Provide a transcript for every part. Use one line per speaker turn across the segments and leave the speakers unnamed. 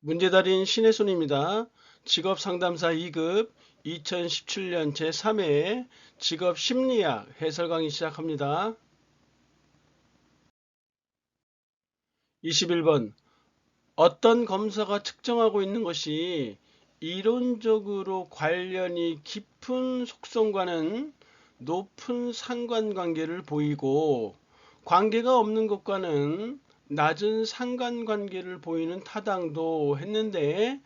문제달인 신혜손입니다. 직업상담사 2급 2017년 제3회 직업심리학 해설 강의 시작합니다. 21번. 어떤 검사가 측정하고 있는 것이 이론적으로 관련이 깊은 속성과는 높은 상관관계를 보이고 관계가 없는 것과는 낮은 상관관계를 보이는 타당도 했는데,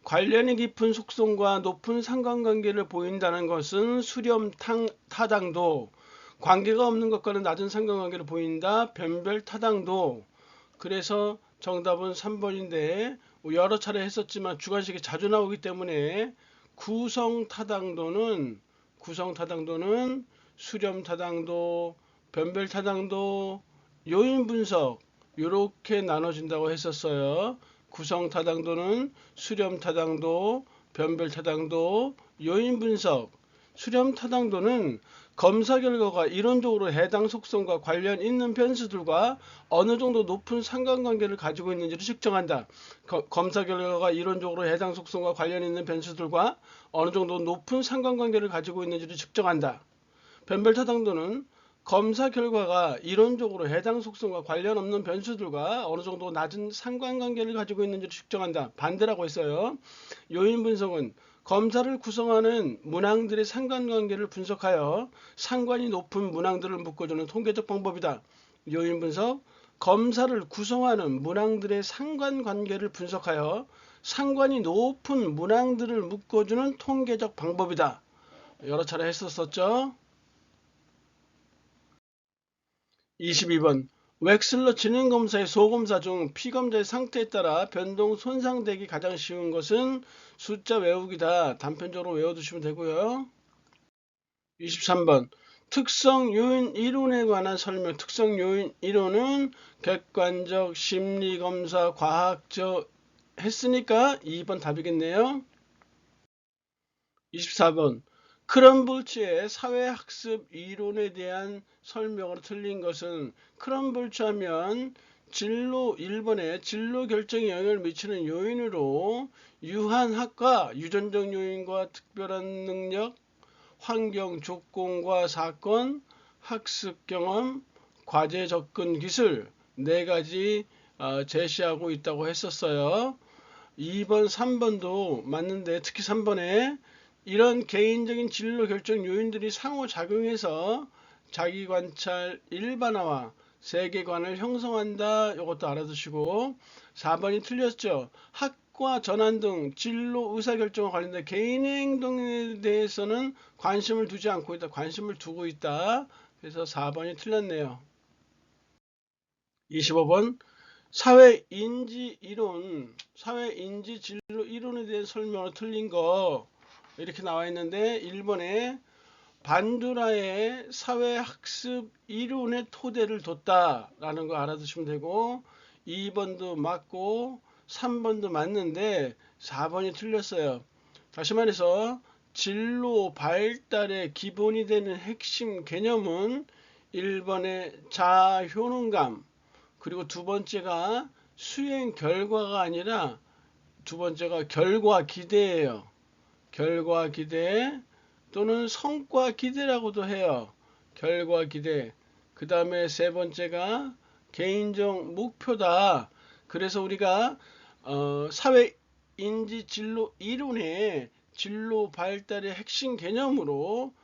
관련이 깊은 속성과 높은 상관관계를 보인다는 것은 수렴 타당도, 관계가 없는 것과는 낮은 상관관계를 보인다 변별 타당도. 그래서 정답은 3번인데 여러 차례 했었지만 주관식이 자주 나오기 때문에 구성 타당도는 수렴 타당도, 변별 타당도, 요인 분석 이렇게 나눠진다고 했었어요. 구성 타당도는 수렴 타당도, 변별 타당도, 요인 분석. 수렴 타당도는 검사 결과가 이론적으로 해당 속성과 관련 있는 변수들과 어느 정도 높은 상관관계를 가지고 있는지를 측정한다. 검사 결과가 이론적으로 해당 속성과 관련 있는 변수들과 어느 정도 높은 상관관계를 가지고 있는지를 측정한다. 변별 타당도는 검사 결과가 이론적으로 해당 속성과 관련 없는 변수들과 어느 정도 낮은 상관관계를 가지고 있는지를 측정한다. 반대라고 했어요. 요인 분석은 검사를 구성하는 문항들의 상관관계를 분석하여 상관이 높은 문항들을 묶어주는 통계적 방법이다. 요인 분석, 검사를 구성하는 문항들의 상관관계를 분석하여 상관이 높은 문항들을 묶어주는 통계적 방법이다. 여러 차례 했었었죠. 22번. 웩슬러 진행검사의 소검사 중 피검자의 상태에 따라 변동 손상되기 가장 쉬운 것은 숫자 외우기다. 단편적으로 외워두시면 되고요. 23번. 특성 요인 이론에 관한 설명. 특성 요인 이론은 객관적, 심리검사, 과학적 했으니까 2번 답이겠네요. 24번. 크럼볼츠의 사회학습 이론에 대한 설명으로 틀린 것은, 크럼볼츠 하면 1번에 진로 결정에 영향을 미치는 요인으로 유한학과 유전적 요인과 특별한 능력, 환경 조건과 사건, 학습 경험, 과제 접근 기술 4가지 제시하고 있다고 했었어요. 2번, 3번도 맞는데 특히 3번에 이런 개인적인 진로 결정 요인들이 상호작용해서 자기관찰 일반화와 세계관을 형성한다. 이것도 알아두시고, 4번이 틀렸죠. 학과 전환 등 진로 의사결정과 관련된 개인의 행동에 대해서는 관심을 두지 않고 있다. 관심을 두고 있다. 그래서 4번이 틀렸네요. 25번. 사회인지 이론, 사회인지 진로 이론에 대한 설명으로 틀린 거 이렇게 나와 있는데, 1번에 반두라의 사회학습 이론의 토대를 뒀다라는 거 알아두시면 되고, 2번도 맞고 3번도 맞는데 4번이 틀렸어요. 다시 말해서 진로 발달의 기본이 되는 핵심 개념은 1번의 자효능감, 그리고 두 번째가 수행 결과가 아니라 두 번째가 결과 기대예요. 결과 기대 또는 성과 기대라고도 해요. 결과 기대. 그 다음에 세 번째가 개인적 목표다. 그래서 우리가 사회인지 진로 이론의 진로 발달의 핵심 개념으로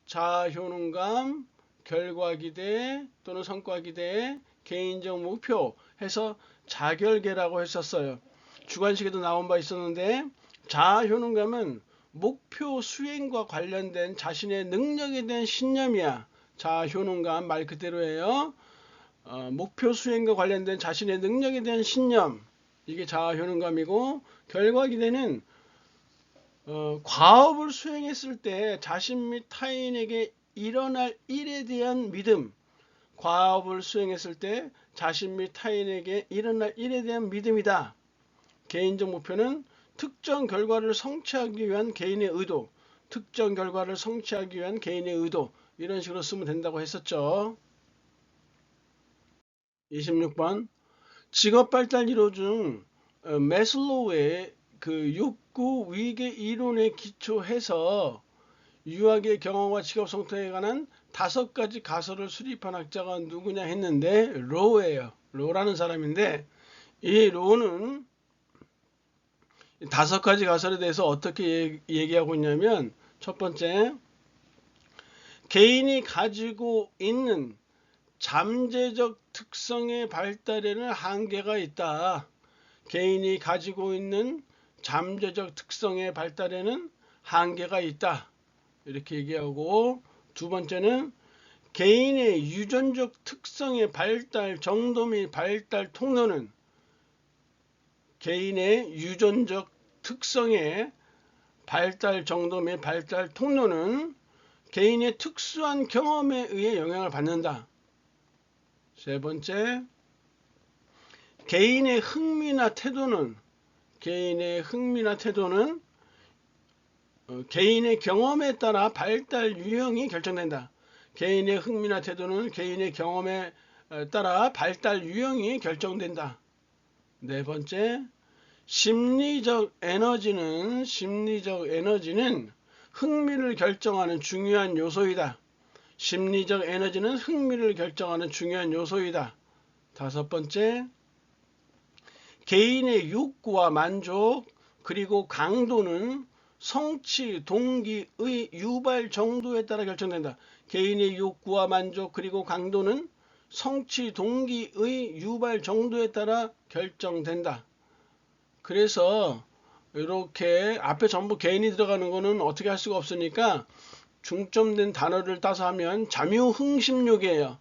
자효능감, 결과 기대 또는 성과 기대, 개인적 목표 해서 자결계라고 했었어요. 주관식에도 나온 바 있었는데, 자효능감은 목표 수행과 관련된 자신의 능력에 대한 신념이야. 자효능감 말 그대로예요. 목표 수행과 관련된 자신의 능력에 대한 신념, 이게 자효능감이고, 결과 기대는 과업을 수행했을 때 자신 및 타인에게 일어날 일에 대한 믿음, 과업을 수행했을 때 자신 및 타인에게 일어날 일에 대한 믿음이다. 개인적 목표는 특정 결과를 성취하기 위한 개인의 의도, 특정 결과를 성취하기 위한 개인의 의도, 이런 식으로 쓰면 된다고 했었죠. 26번. 직업발달 이론 중 매슬로우의 그 욕구 위계 이론에 기초해서 유학의 경험과 직업 성토에 관한 5가지 가설을 수립한 학자가 누구냐 했는데 로우예요. 로우라는 사람인데 이 로우는 5가지 가설에 대해서 어떻게 얘기하고 있냐면 첫 번째, 개인이 가지고 있는 잠재적 특성의 발달에는 한계가 있다. 개인이 가지고 있는 잠재적 특성의 발달에는 한계가 있다. 이렇게 얘기하고, 두 번째는 개인의 유전적 특성의 발달 정도 및 발달 통로는 개인의 유전적 특성의 발달 정도 및 발달 통로는 개인의 특수한 경험에 의해 영향을 받는다. 세 번째, 개인의 흥미나 태도는 개인의 경험에 따라 발달 유형이 결정된다. 개인의 흥미나 태도는 개인의 경험에 따라 발달 유형이 결정된다. 네 번째, 심리적 에너지는 흥미를 결정하는 중요한 요소이다. 심리적 에너지는 흥미를 결정하는 중요한 요소이다. 다섯 번째, 개인의 욕구와 만족 그리고 강도는 성취 동기의 유발 정도에 따라 결정된다. 개인의 욕구와 만족 그리고 강도는 성취 동기의 유발 정도에 따라 결정된다. 그래서 이렇게 앞에 전부 개인이 들어가는 거는 어떻게 할 수가 없으니까 중점된 단어를 따서 하면 잠유흥심욕이에요.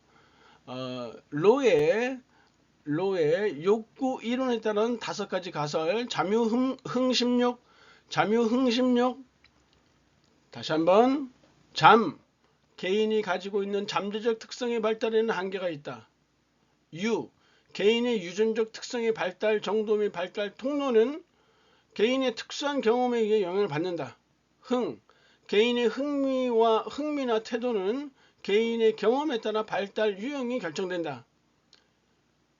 로의 욕구 이론에 따른 5가지 가설, 잠유흥심욕, 다시 한번, 개인이 가지고 있는 잠재적 특성의 발달에는 한계가 있다. 개인의 유전적 특성의 발달 정도 및 발달 통로는 개인의 특수한 경험에 의해 영향을 받는다. 개인의 흥미나 태도는 개인의 경험에 따라 발달 유형이 결정된다.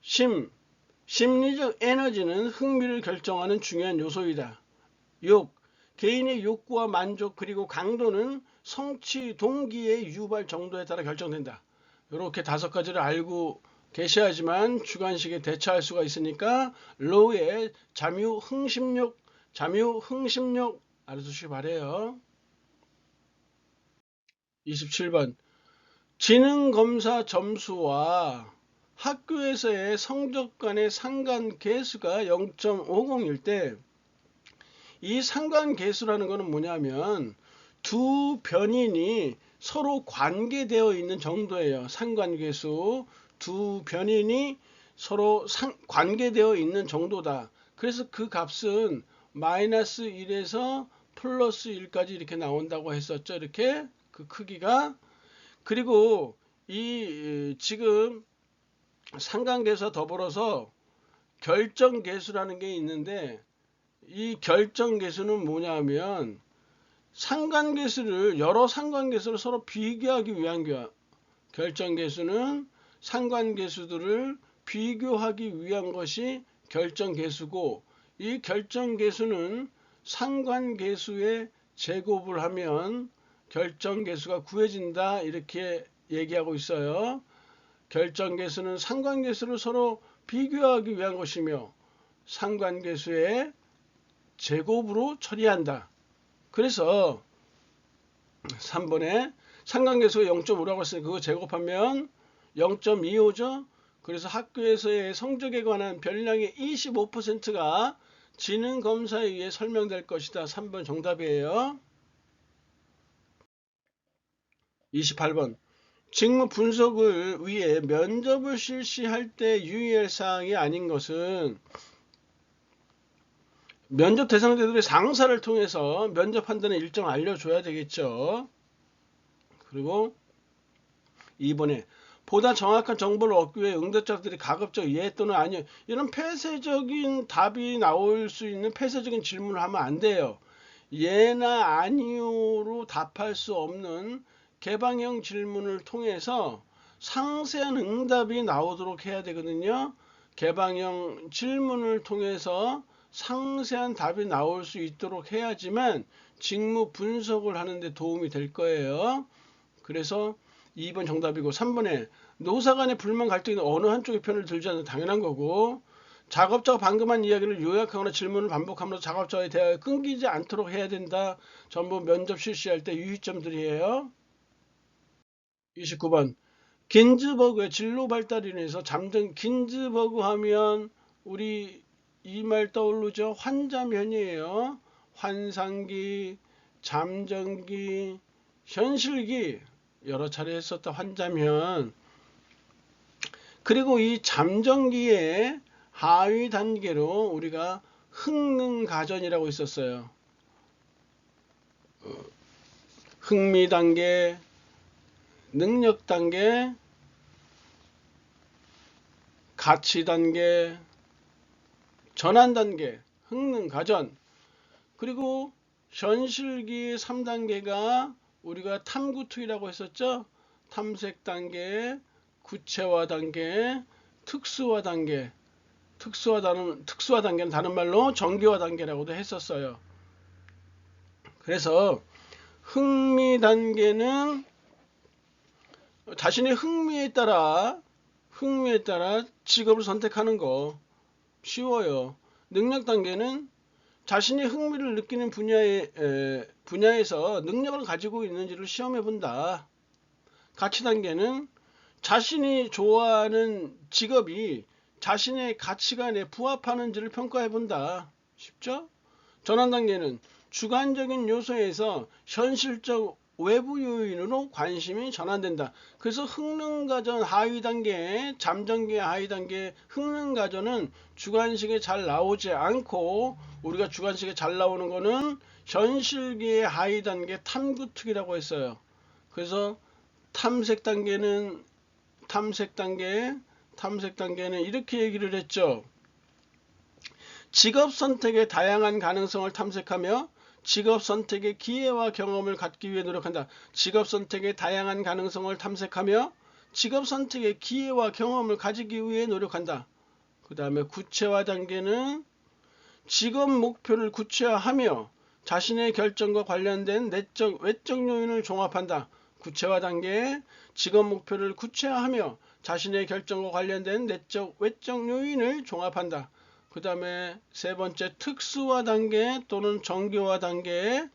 심리적 에너지는 흥미를 결정하는 중요한 요소이다. 개인의 욕구와 만족 그리고 강도는 성취 동기의 유발 정도에 따라 결정된다. 이렇게 5가지를 알고 계셔야지만 주관식에 대처할 수가 있으니까 로우의 잠유흥심욕 알아두시기 바래요. 27번, 지능검사 점수와 학교에서의 성적 간의 상관계수가 0.50일 때, 이 상관계수라는 것은 뭐냐면 두 변인이 서로 관계되어 있는 정도예요. 상관계수, 두 변인이 서로 관계되어 있는 정도다. 그래서 그 값은 마이너스 1에서 플러스 1까지 이렇게 나온다고 했었죠. 이렇게 그 크기가. 그리고 이 지금 상관계수와 더불어서 결정계수라는 게 있는데, 이 결정계수는 뭐냐면 여러 상관계수를 서로 비교하기 위한 거야. 결정계수는 상관계수들을 비교하기 위한 것이 결정계수고, 이 결정계수는 상관계수의 제곱을 하면 결정계수가 구해진다, 이렇게 얘기하고 있어요. 결정계수는 상관계수를 서로 비교하기 위한 것이며 상관계수의 제곱으로 처리한다. 그래서 3번에 상관계수가 0.5라고 했으니 그거 제곱하면 0.25죠. 그래서 학교에서의 성적에 관한 별량의 25%가 지능검사에 의해 설명될 것이다. 3번 정답이에요. 28번, 직무 분석을 위해 면접을 실시할 때 유의할 사항이 아닌 것은, 면접 대상자들의 상사를 통해서 면접 판단의 일정을 알려줘야 되겠죠. 그리고 2번에 보다 정확한 정보를 얻기 위해 응답자들이 가급적 예 또는 아니요, 이런 폐쇄적인 답이 나올 수 있는 폐쇄적인 질문을 하면 안 돼요. 예나 아니요로 답할 수 없는 개방형 질문을 통해서 상세한 응답이 나오도록 해야 되거든요. 개방형 질문을 통해서 상세한 답이 나올 수 있도록 해야지만 직무 분석을 하는데 도움이 될 거예요. 그래서 2번 정답이고 3번에 노사 간의 불만 갈등이 어느 한쪽의 편을 들지 않는 당연한 거고 작업자가 방금 한 이야기를 요약하거나 질문을 반복하면서 작업자와의 대화가 끊기지 않도록 해야 된다. 전부 면접 실시할 때 유의점들이에요. 29번 긴즈버그의 진로 발달로 인해서 잠정 긴즈버그 하면 우리 이 말 떠오르죠? 환자면이에요. 환상기, 잠정기, 현실기 여러 차례 했었다 환자면. 그리고 이 잠정기의 하위 단계로 우리가 흥능가전이라고 있었어요. 흥미 단계, 능력 단계, 가치 단계, 전환 단계, 흥능가전. 그리고 현실기 3단계가 우리가 탐구투이라고 했었죠. 탐색 단계, 구체화 단계, 특수화 단계. 특수화 단계는 다른 말로 정교화 단계라고도 했었어요. 그래서 흥미 단계는 자신의 흥미에 따라 직업을 선택하는 거 쉬워요. 능력 단계는 자신이 흥미를 느끼는 분야에서 능력을 가지고 있는지를 시험해 본다. 가치 단계는 자신이 좋아하는 직업이 자신의 가치관에 부합하는지를 평가해 본다. 쉽죠? 전환 단계는 주관적인 요소에서 현실적 외부 요인으로 관심이 전환된다. 그래서 흥능가전 하위 단계, 잠정기 하위 단계, 흥능가전은 주관식에 잘 나오지 않고 우리가 주관식에 잘 나오는 거는 현실기의 하위 단계 탐구특이라고 했어요. 그래서 탐색 단계는 이렇게 얘기를 했죠. 직업 선택의 다양한 가능성을 탐색하며 직업 선택의 기회와 경험을 갖기 위해 노력한다. 직업 선택의 다양한 가능성을 탐색하며 직업 선택의 기회와 경험을 가지기 위해 노력한다. 그 다음에 구체화 단계는 직업 목표를 구체화하며 자신의 결정과 관련된 내적, 외적 요인을 종합한다. 구체화 단계 직업 목표를 구체화하며 자신의 결정과 관련된 내적, 외적 요인을 종합한다. 그 다음에 세 번째 특수화 단계 또는 정교화 단계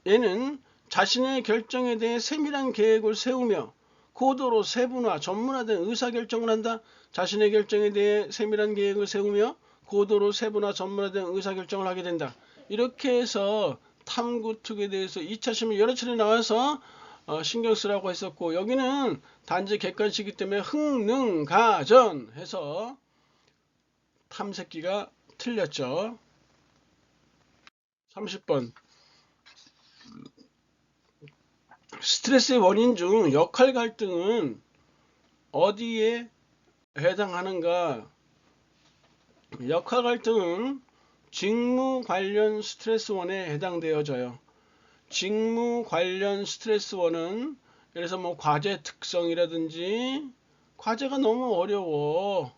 얘는 자신의 결정에 대해 세밀한 계획을 세우며 고도로 세분화, 전문화된 의사결정을 한다. 자신의 결정에 대해 세밀한 계획을 세우며 고도로 세분화, 전문화된 의사결정을 하게 된다. 이렇게 해서 탐구특에 대해서 2차 시험이 여러 차례 나와서 신경 쓰라고 했었고 여기는 단지 객관식이기 때문에 흥능가전 해서 탐색기가 틀렸죠. 30번 스트레스의 원인 중 역할 갈등은 어디에 해당하는가? 역할 갈등은 직무 관련 스트레스원에 해당되어져요. 직무 관련 스트레스원은 예를 들어서 뭐 과제 특성이라든지 과제가 너무 어려워.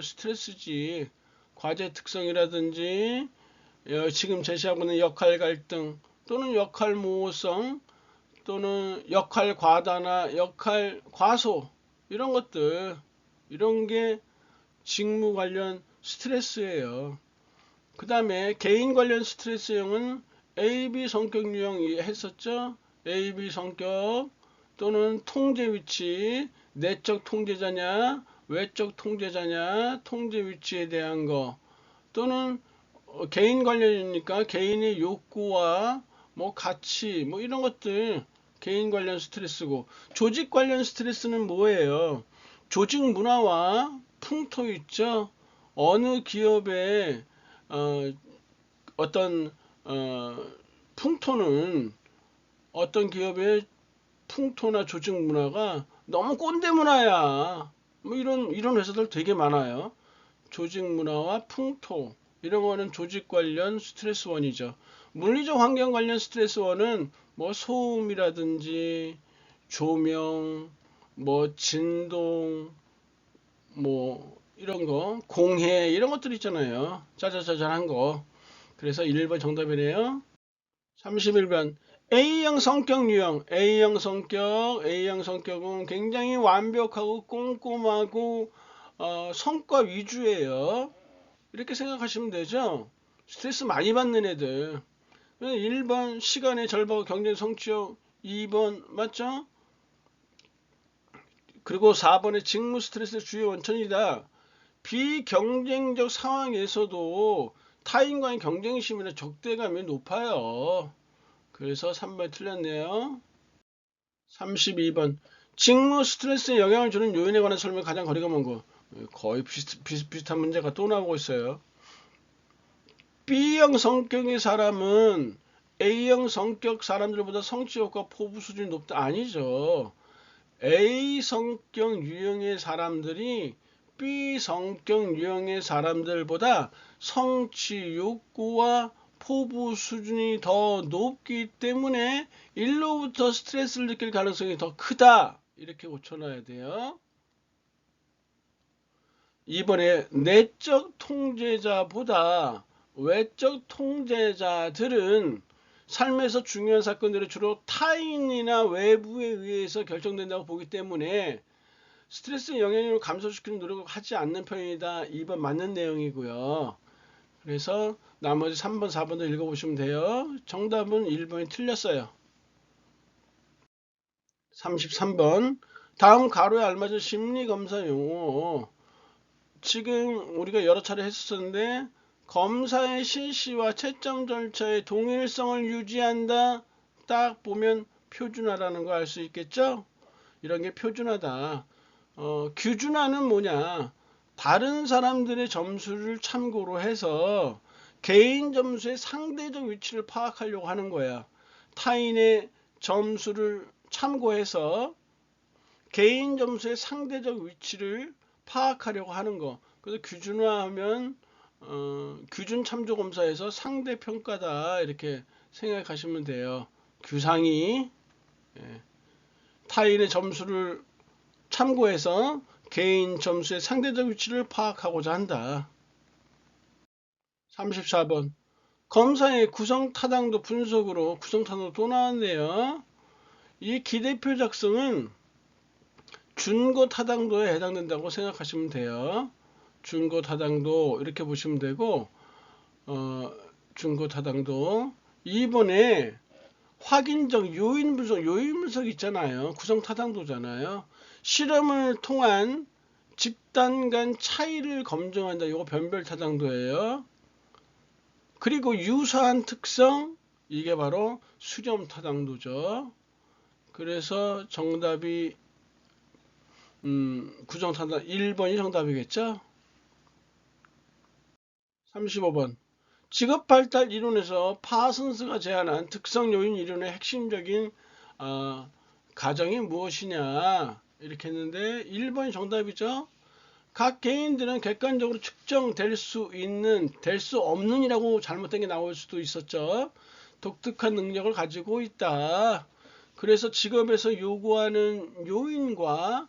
스트레스지. 과제 특성이라든지 지금 제시하고 있는 역할 갈등 또는 역할 모호성 또는 역할 과다나 역할 과소 이런 것들 이런 게 직무 관련 스트레스예요. 그 다음에 개인 관련 스트레스형은 AB 성격 유형 했었죠. AB 성격 또는 통제 위치 내적 통제자냐 외적 통제자냐 통제 위치에 대한 거 또는 개인 관련이니까 개인의 욕구와 뭐 가치 뭐 이런 것들 개인 관련 스트레스고 조직 관련 스트레스는 뭐예요? 조직 문화와 풍토 있죠. 어느 기업의 어떤 풍토는 어떤 기업의 풍토나 조직 문화가 너무 꼰대 문화야. 뭐 이런 회사들 되게 많아요. 조직 문화와 풍토 이런 거는 조직 관련 스트레스원이죠. 물리적 환경 관련 스트레스원은 뭐 소음이라든지 조명, 뭐 진동, 뭐 이런 거, 공해 이런 것들 있잖아요. 짜잘짜잘한 거. 그래서 1번 정답이네요. 31번 A형 성격 유형. A형 성격은 굉장히 완벽하고 꼼꼼하고 성과 위주예요. 이렇게 생각하시면 되죠. 스트레스 많이 받는 애들. 1번 시간의 절박과 경쟁 성취욕. 2번 맞죠? 그리고 4번의 직무 스트레스 주요 원천이다. 비경쟁적 상황에서도 타인과의 경쟁심이나 적대감이 높아요. 그래서 3번 틀렸네요. 32번 직무 스트레스에 영향을 주는 요인에 관한 설명이 가장 거리가 먼 거. 거의 비슷한 문제가 또 나오고 있어요. B형 성격의 사람은 A형 성격 사람들보다 성취욕과 포부 수준이 높다. 아니죠. A 성격 유형의 사람들이 B 성격 유형의 사람들보다 성취 욕구와 포부 수준이 더 높기 때문에 일로부터 스트레스를 느낄 가능성이 더 크다. 이렇게 고쳐놔야 돼요. 이번에 내적 통제자보다 외적 통제자들은 삶에서 중요한 사건들이 주로 타인이나 외부에 의해서 결정된다고 보기 때문에 스트레스 영향력을 감소시키는 노력을 하지 않는 편이다. 2번 맞는 내용이고요. 그래서 나머지 3번, 4번도 읽어보시면 돼요. 정답은 1번이 틀렸어요. 33번 다음 가로에 알맞은 심리검사 용어. 지금 우리가 여러 차례 했었는데 검사의 실시와 채점 절차의 동일성을 유지한다. 딱 보면 표준화라는 거 알 수 있겠죠? 이런 게 표준화다. 규준화는 뭐냐? 다른 사람들의 점수를 참고로 해서 개인 점수의 상대적 위치를 파악하려고 하는 거야. 타인의 점수를 참고해서 개인 점수의 상대적 위치를 파악하려고 하는 거. 그래서 규준화하면 규준 참조 검사에서 상대 평가다 이렇게 생각하시면 돼요. 규상이 타인의 점수를 참고해서 개인 점수의 상대적 위치를 파악하고자 한다. 34번 검사의 구성타당도 분석으로 구성타당도 또 나왔네요. 이 기대표 작성은 준거타당도에 해당된다고 생각하시면 돼요. 준거타당도 이렇게 보시면 되고 준거타당도 2번에 확인적 요인 분석 있잖아요. 구성타당도잖아요. 실험을 통한 집단 간 차이를 검증한다. 이거 변별타당도예요. 그리고 유사한 특성 이게 바로 수렴타당도죠. 그래서 정답이 구성타당 1번이 정답이겠죠. 35번 직업발달 이론에서 파슨스가 제안한 특성 요인 이론의 핵심적인 가정이 무엇이냐 이렇게 했는데 1번이 정답이죠. 각 개인들은 객관적으로 측정될 수 있는 될 수 없는 이라고 잘못된 게 나올 수도 있었죠. 독특한 능력을 가지고 있다. 그래서 직업에서 요구하는 요인과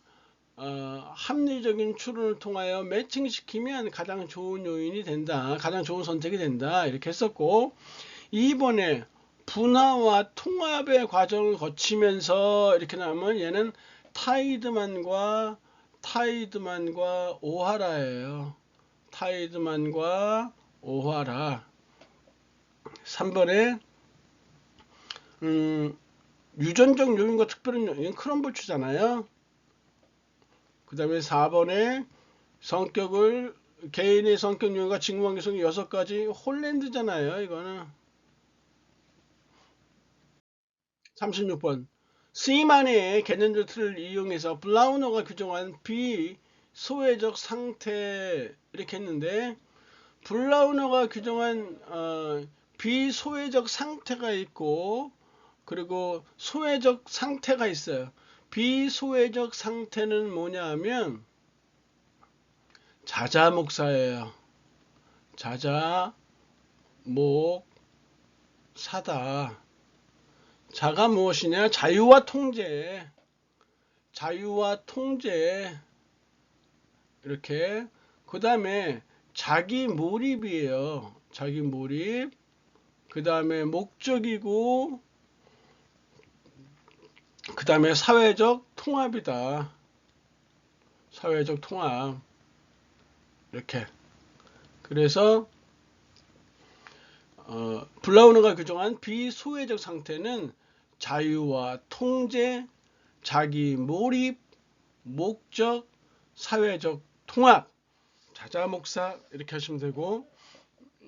합리적인 추론을 통하여 매칭시키면 가장 좋은 요인이 된다. 가장 좋은 선택이 된다. 이렇게 했었고 2번에 분화와 통합의 과정을 거치면서 이렇게 나오면 얘는 타이드만과 오하라예요. 타이드만과 오하라. 3번에 유전적 요인과 특별한 요인 크럼볼추잖아요. 그 다음에 4번에 개인의 성격 요인과 직무관계성이 6가지 홀랜드잖아요. 이거는 36번 스이만의 개념적 틀을 이용해서 블라우너가 규정한 비소외적 상태 이렇게 했는데 블라우너가 규정한 비소외적 상태가 있고 그리고 소외적 상태가 있어요. 비소외적 상태는 뭐냐 하면 자자목사예요. 자자목사다. 자가 무엇이냐? 자유와 통제 이렇게 그 다음에 자기 몰입이에요. 자기 몰입. 그 다음에 목적이고, 그 다음에 사회적 통합이다. 사회적 통합. 이렇게. 그래서 블라우너가 규정한 비소외적 상태는 자유와 통제, 자기 몰입, 목적, 사회적 통합. 자자목사 이렇게 하시면 되고,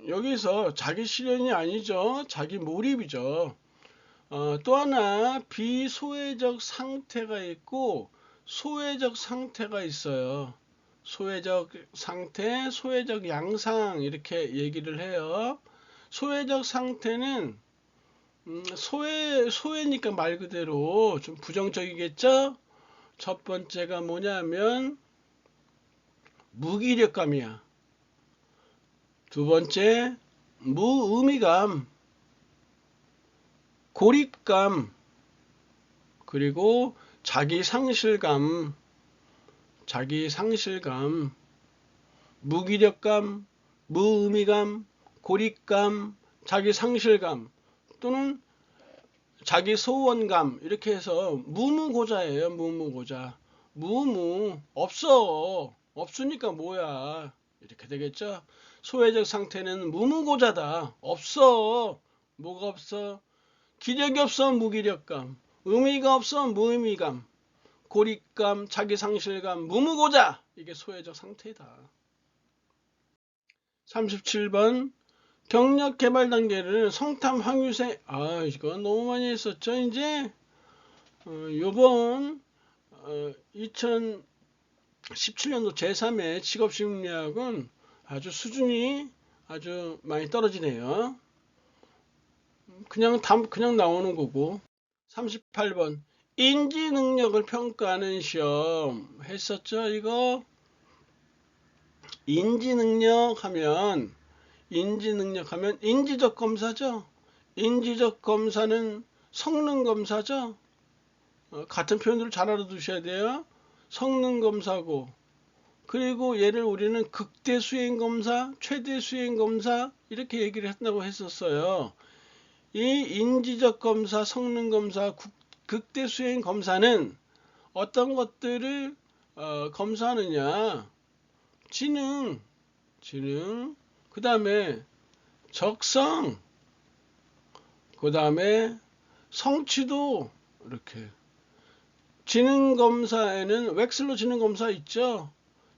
여기서 자기 실현이 아니죠. 자기 몰입이죠. 또 하나 비소외적 상태가 있고 소외적 상태가 있어요. 소외적 상태, 소외적 양상 이렇게 얘기를 해요. 소외적 상태는 소외니까 말 그대로 좀 부정적이겠죠? 첫 번째가 뭐냐면 무기력감이야. 두 번째 무의미감, 고립감, 그리고 자기 상실감, 무기력감, 무의미감, 고립감, 자기 상실감 또는 자기 소원감 이렇게 해서 무무고자예요. 무무고자. 무무 없으니까 뭐야 이렇게 되겠죠. 소외적 상태는 무무고자다. 없어. 뭐가 없어? 기력이 없어. 무기력감. 의미가 없어. 무의미감. 고립감, 자기 상실감, 무무고자. 이게 소외적 상태다. 37번 경력 개발 단계를 성탐 황유세. 이거 너무 많이 했었죠. 이제 요번 2017년도 제3회 직업심리학은 아주 수준이 아주 많이 떨어지네요. 그냥 나오는 거고. 38번 인지 능력을 평가하는 시험 했었죠. 이거 인지 능력 하면 인지적 검사죠. 인지적 검사는 성능 검사죠. 같은 표현들을 잘 알아두셔야 돼요. 성능 검사고, 그리고 얘를 우리는 극대 수행 검사, 최대 수행 검사 이렇게 얘기를 한다고 했었어요. 이 인지적 검사, 성능 검사, 극대 수행 검사는 어떤 것들을 검사하느냐? 지능, 그 다음에 적성, 그 다음에 성취도. 이렇게 지능 검사에는 웩슬러 지능 검사 있죠.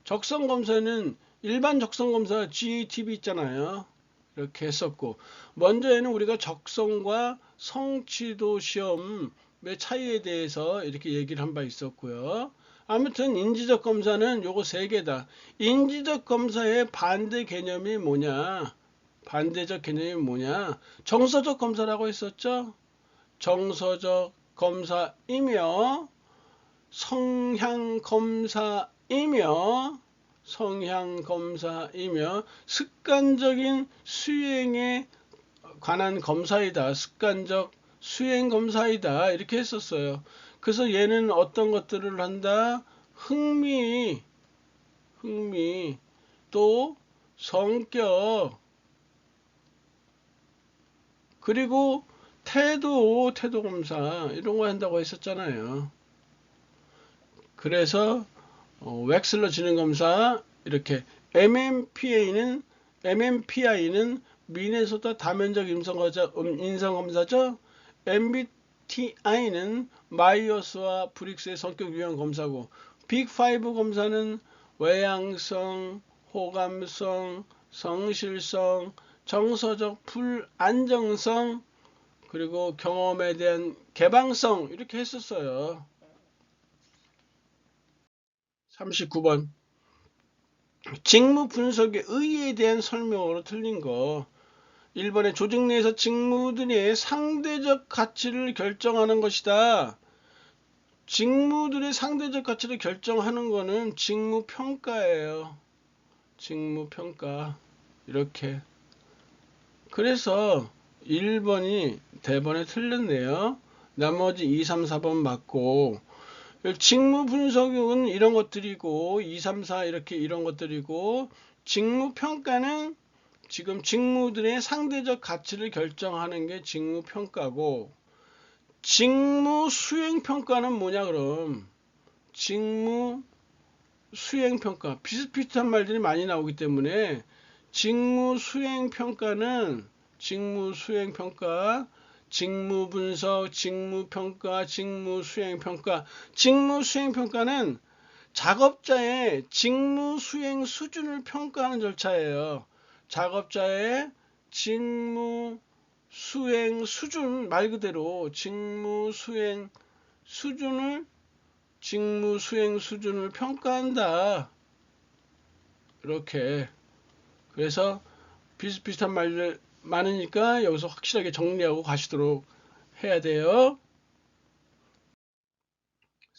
적성 검사에는 일반 적성 검사 GATB 있잖아요. 이렇게 했었고, 먼저에는 우리가 적성과 성취도 시험의 차이에 대해서 이렇게 얘기를 한 바 있었고요. 아무튼 인지적 검사는 요거 세 개다. 인지적 검사의 반대 개념이 뭐냐? 반대적 개념이 뭐냐? 정서적 검사라고 했었죠. 정서적 검사이며 성향 검사이며 습관적인 수행에 관한 검사이다. 습관적 수행 검사이다. 이렇게 했었어요. 그래서 얘는 어떤 것들을 한다? 흥미, 또 성격, 그리고 태도 검사 이런 거 한다고 했었잖아요. 그래서 웩슬러 지능 검사 이렇게 MMPI는 미네소타 다면적 인성 검사죠. MBTI는 마이어스와 브릭스의 성격 유형 검사고, 빅5 검사는 외향성, 호감성, 성실성, 정서적 불안정성, 그리고 경험에 대한 개방성 이렇게 했었어요. 39번 직무 분석의 의의에 대한 설명으로 틀린 거. 1번에 조직 내에서 직무들의 상대적 가치를 결정하는 것이다. 직무들의 상대적 가치를 결정하는 거는 직무평가예요. 직무평가. 이렇게. 그래서 1번이 대번에 틀렸네요. 나머지 2, 3, 4번 맞고, 직무 분석은 이런 것들이고 2, 3, 4 이렇게 이런 것들이고 직무 평가는 지금 직무들의 상대적 가치를 결정하는 게 직무 평가고 직무 수행 평가는 뭐냐 그럼 직무 수행 평가 비슷비슷한 말들이 많이 나오기 때문에 직무 수행 평가는 직무 수행 평가 직무 분석, 직무 평가, 직무 수행 평가. 직무 수행 평가는 작업자의 직무 수행 수준을 평가하는 절차예요. 작업자의 직무 수행 수준 말 그대로 직무 수행 수준을 평가한다. 이렇게. 그래서 비슷비슷한 말들 많으니까 여기서 확실하게 정리하고 가시도록 해야 돼요.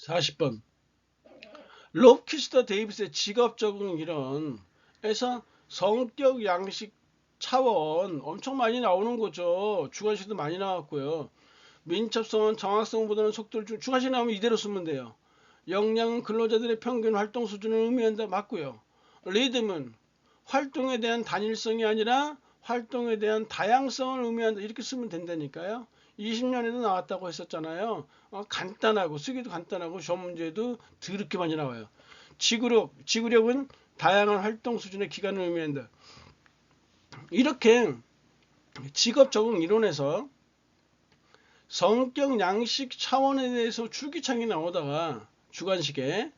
40번. 롭키스터 데이비스의 직업 적응 이론에서 성격 양식 차원 엄청 많이 나오는 거죠. 주관식도 많이 나왔고요. 민첩성은 정확성보다는 속도를 주관식 나오면 이대로 쓰면 돼요. 역량은 근로자들의 평균 활동 수준을 의미한다. 맞고요. 리듬은 활동에 대한 단일성이 아니라 활동에 대한 다양성을 의미한다. 이렇게 쓰면 된다니까요. 20년에도 나왔다고 했었잖아요. 간단하고 쓰기도 간단하고 시험 문제도 더럽게 많이 나와요. 지구력은 다양한 활동 수준의 기간을 의미한다. 이렇게 직업 적응 이론에서 성격 양식 차원에 대해서 줄기차게 나오다가 주관식에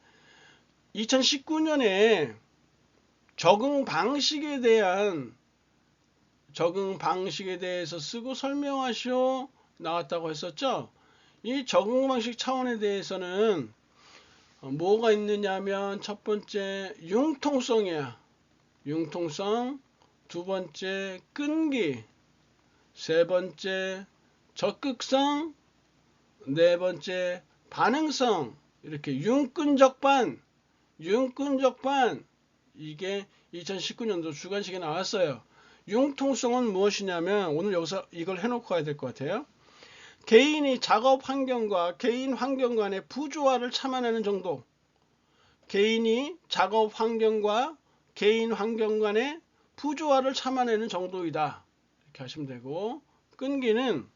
2019년에 적응 방식에 대해서 쓰고 설명하시오 나왔다고 했었죠. 이 적응 방식 차원에 대해서는 뭐가 있느냐 하면 첫 번째 융통성이야. 융통성. 두 번째 끈기. 세 번째 적극성. 네 번째 반응성. 이렇게 융끈적반 이게 2019년도 주관식에 나왔어요. 융통성은 무엇이냐면 오늘 여기서 이걸 해놓고 가야 될 것 같아요. 개인이 작업 환경과 개인 환경 간의 부조화를 참아내는 정도. 개인이 작업 환경과 개인 환경 간의 부조화를 참아내는 정도이다. 이렇게 하시면 되고, 끈기는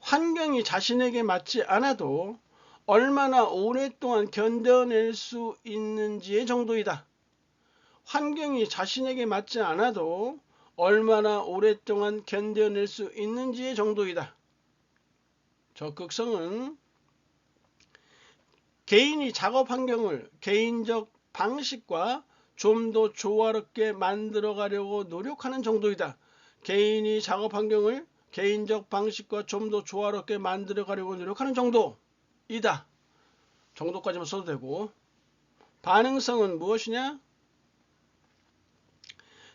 환경이 자신에게 맞지 않아도 얼마나 오랫동안 견뎌낼 수 있는지의 정도이다. 환경이 자신에게 맞지 않아도 얼마나 오랫동안 견뎌낼 수 있는지의 정도이다. 적극성은 개인이 작업 환경을 개인적 방식과 좀 더 조화롭게 만들어 가려고 노력하는 정도이다. 개인이 작업 환경을 개인적 방식과 좀 더 조화롭게 만들어 가려고 노력하는 정도이다. 정도까지만 써도 되고, 반응성은 무엇이냐?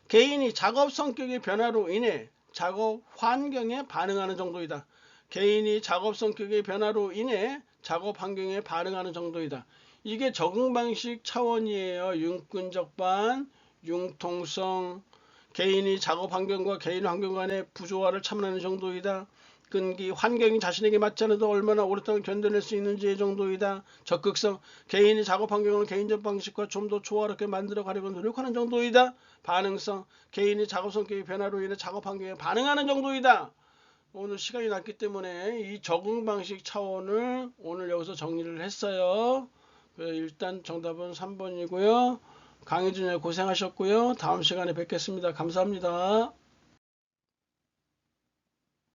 개인이 작업 성격의 변화로 인해 작업 환경에 반응하는 정도이다. 개인이 작업 성격의 변화로 인해 작업 환경에 반응하는 정도이다. 이게 적응 방식 차원이에요. 융끈적반, 융통성, 개인이 작업 환경과 개인 환경 간의 부조화를 참아내는 정도이다. 끈기, 환경이 자신에게 맞지 않아도 얼마나 오랫동안 견뎌낼 수 있는지의 정도이다. 적극성, 개인이 작업 환경을 개인적 방식과 좀 더 조화롭게 만들어 가려고 노력하는 정도이다. 반응성, 개인이 작업 성격의 변화로 인해 작업 환경에 반응하는 정도이다. 오늘 시간이 났기 때문에 이 적응 방식 차원을 오늘 여기서 정리를 했어요. 일단 정답은 3번이고요. 강희준님 고생하셨고요. 다음 시간에 뵙겠습니다. 감사합니다.